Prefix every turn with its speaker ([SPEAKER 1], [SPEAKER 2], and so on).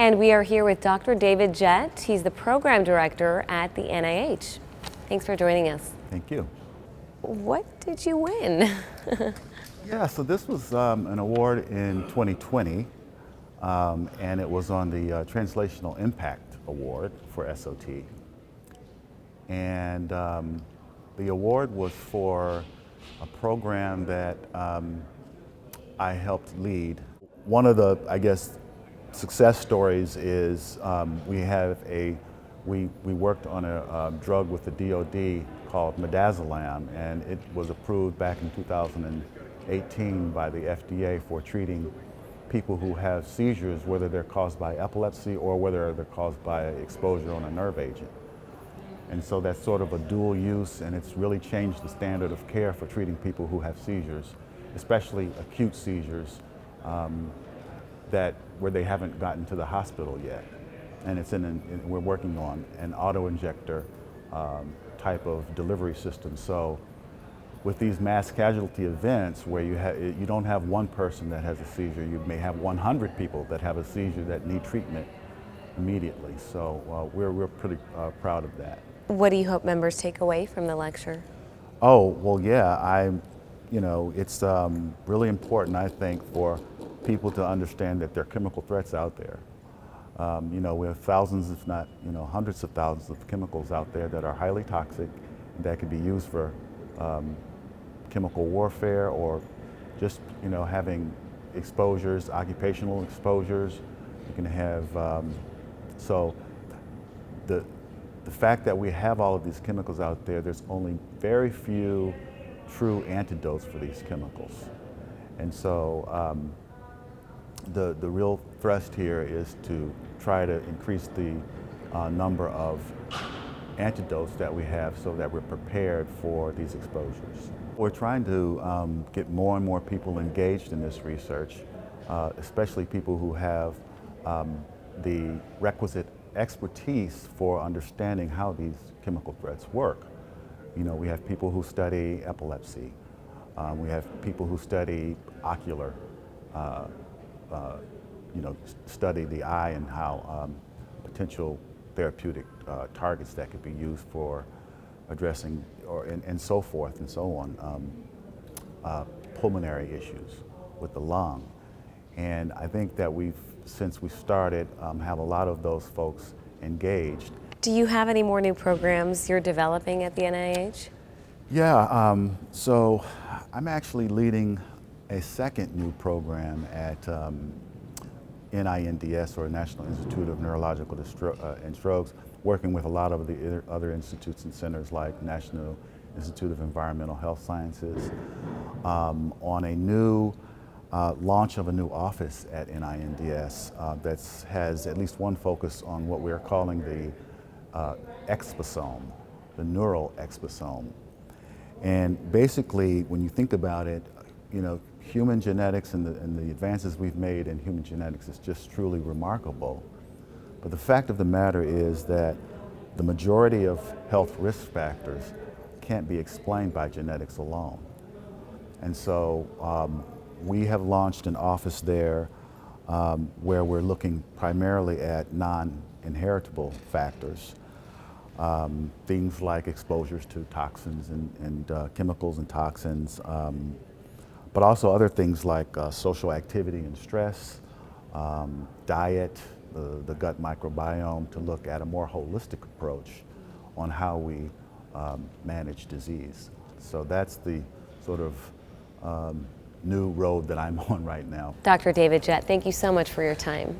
[SPEAKER 1] And we are here with Dr. David Jett. He's the program director at the NIH. Thanks for joining us.
[SPEAKER 2] Thank you.
[SPEAKER 1] What did you win?
[SPEAKER 2] Yeah, so this was an award in 2020, and it was on the Translational Impact Award for SOT. And the award was for a program that I helped lead. One of the, I guess, success stories is we worked on a drug with the DoD called midazolam, and it was approved back in 2018 by the FDA for treating people who have seizures, whether they're caused by epilepsy or whether they're caused by exposure on a nerve agent. And so that's sort of a dual use, and it's really changed the standard of care for treating people who have seizures, especially acute seizures where they haven't gotten to the hospital yet. And it's we're working on an auto-injector type of delivery system. So with these mass casualty events where you don't have one person that has a seizure, you may have 100 people that have a seizure that need treatment immediately. So we're pretty proud of that.
[SPEAKER 1] What do you hope members take away from the lecture?
[SPEAKER 2] Oh, well, yeah, it's really important, I think, for people to understand that there are chemical threats out there. We have thousands, if not, hundreds of thousands of chemicals out there that are highly toxic, that could be used for chemical warfare or just, having exposures, occupational exposures. You can have, so the fact that we have all of these chemicals out there, there's only very few true antidotes for these chemicals. And so the real thrust here is to try to increase the number of antidotes that we have so that we're prepared for these exposures. We're trying to get more and more people engaged in this research, especially people who have the requisite expertise for understanding how these chemical threats work. We have people who study epilepsy. We have people who study ocular, study the eye and how potential therapeutic targets that could be used for addressing, and so forth and so on, pulmonary issues with the lung. And I think that since we started, have a lot of those folks engaged.
[SPEAKER 1] Do you have any more new programs you're developing at the NIH?
[SPEAKER 2] Yeah, so I'm actually leading a second new program at NINDS, or National Institute of Neurological and Strokes, working with a lot of the other institutes and centers like National Institute of Environmental Health Sciences, on a new launch of a new office at NINDS that has at least one focus on what we're calling the exposome, the neural exposome. And basically, when you think about it, human genetics and the advances we've made in human genetics is just truly remarkable. But the fact of the matter is that the majority of health risk factors can't be explained by genetics alone. And so we have launched an office there where we're looking primarily at non-inheritable factors, things like exposures to toxins and chemicals and toxins, but also other things like social activity and stress, diet, the gut microbiome, to look at a more holistic approach on how we manage disease. So that's the sort of new road that I'm on right now.
[SPEAKER 1] Dr. David Jett, thank you so much for your time.